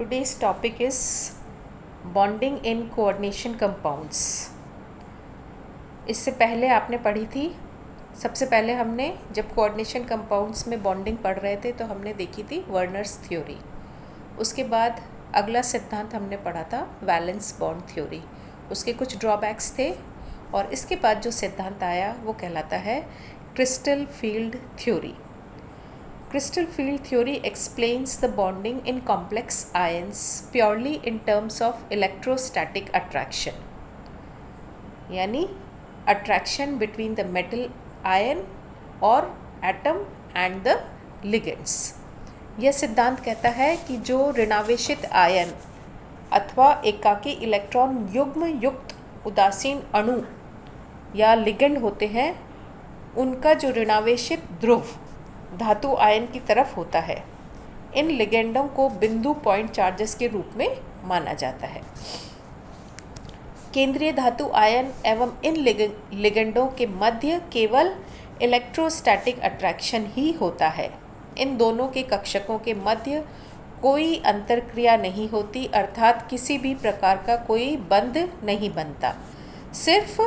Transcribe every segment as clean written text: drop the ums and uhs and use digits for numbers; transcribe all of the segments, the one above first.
Today's topic is bonding in coordination compounds. इससे पहले आपने पढ़ी थी, सबसे पहले हमने जब कोऑर्डिनेशन कंपाउंड्स में बॉन्डिंग पढ़ रहे थे तो हमने देखी थी वर्नर्स थ्योरी. उसके बाद अगला सिद्धांत हमने पढ़ा था वैलेंस बॉन्ड थ्योरी. उसके कुछ ड्रॉबैक्स थे और इसके बाद जो सिद्धांत आया वो कहलाता है crystal field theory. Crystal field theory explains the bonding in complex ions purely in terms of electrostatic attraction, यानी attraction between the metal ion or atom and the ligands. यह सिद्धांत कहता है कि जो ऋणावेशित आयन अथवा एकाकी इलेक्ट्रॉन युग्म युक्त उदासीन अणु या लिगेंड होते हैं, उनका जो ऋणावेशित ध्रुव धातु आयन की तरफ होता है, इन लिगेंडों को बिंदु पॉइंट चार्जेस के रूप में माना जाता है. केंद्रीय धातु आयन एवं इन लिगेंडों के मध्य केवल इलेक्ट्रोस्टैटिक अट्रैक्शन ही होता है. इन दोनों के कक्षकों के मध्य कोई अंतरक्रिया नहीं होती, अर्थात किसी भी प्रकार का कोई बंध नहीं बनता. सिर्फ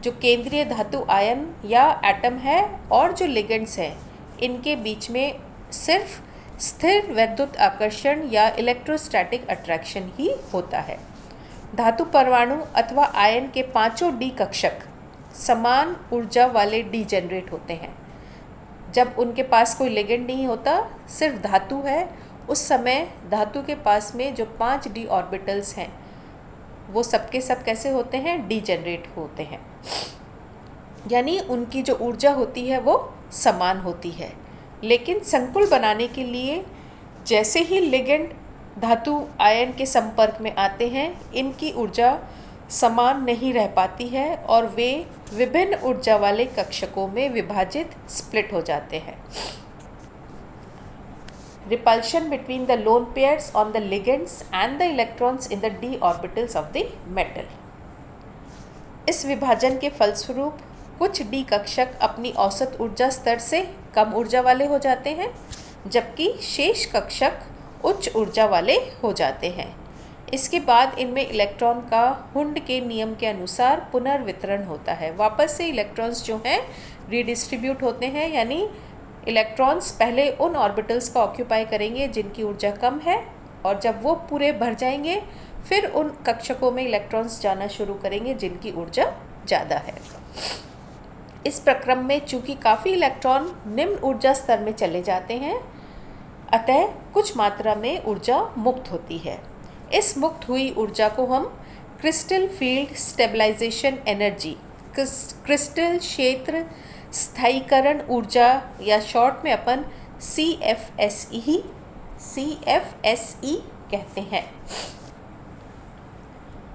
जो केंद्रीय धातु आयन या एटम है और जो लिगेंड्स हैं, इनके बीच में सिर्फ स्थिर वैद्युत आकर्षण या इलेक्ट्रोस्टैटिक अट्रैक्शन ही होता है. धातु परमाणु अथवा आयन के पांचों डी कक्षक समान ऊर्जा वाले डी जनरेट होते हैं. जब उनके पास कोई लिगेंड नहीं होता, सिर्फ धातु है, उस समय धातु के पास में जो 5 डी ऑर्बिटल्स हैं वो सबके सब कैसे होते हैं? डी जनरेट होते हैं, यानी उनकी जो ऊर्जा होती है वो समान होती है. लेकिन संकुल बनाने के लिए जैसे ही लिगेंड धातु आयन के संपर्क में आते हैं, इनकी ऊर्जा समान नहीं रह पाती है और वे विभिन्न ऊर्जा वाले कक्षकों में विभाजित स्प्लिट हो जाते हैं. Repulsion between the lone pairs on the ligands and the electrons in the d orbitals of the metal. इस विभाजन के फलस्वरूप कुछ डी कक्षक अपनी औसत ऊर्जा स्तर से कम ऊर्जा वाले हो जाते हैं, जबकि शेष कक्षक उच्च ऊर्जा वाले हो जाते हैं. इसके बाद इनमें इलेक्ट्रॉन का हुंड के नियम के अनुसार पुनर्वितरण होता है. वापस से इलेक्ट्रॉन्स जो हैं रीडिस्ट्रीब्यूट होते हैं, यानी इलेक्ट्रॉन्स पहले उन ऑर्बिटल्स का ऑक्यूपाई करेंगे जिनकी ऊर्जा कम है, और जब वो पूरे भर जाएंगे फिर उन कक्षकों में इलेक्ट्रॉन्स जाना शुरू करेंगे जिनकी ऊर्जा ज़्यादा है. इस प्रक्रम में चूंकि काफ़ी इलेक्ट्रॉन निम्न ऊर्जा स्तर में चले जाते हैं, अतः कुछ मात्रा में ऊर्जा मुक्त होती है. इस मुक्त हुई ऊर्जा को हम crystal field stabilisation energy, crystal क्षेत्र स्थायीकरण ऊर्जा या शॉर्ट में अपन CFSE कहते हैं.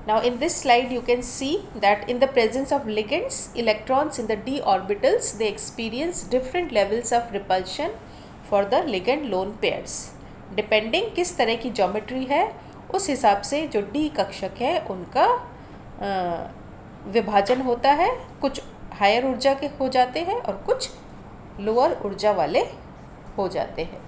Now in this slide you can see that in the presence of ligands, electrons in the d orbitals, they experience different levels of repulsion for the ligand lone pairs. Depending किस तरह की geometry है, उस हिसाब से जो d कक्षक है उनका विभाजन होता है. कुछ हायर ऊर्जा के हो जाते हैं और कुछ लोअर ऊर्जा वाले हो जाते हैं.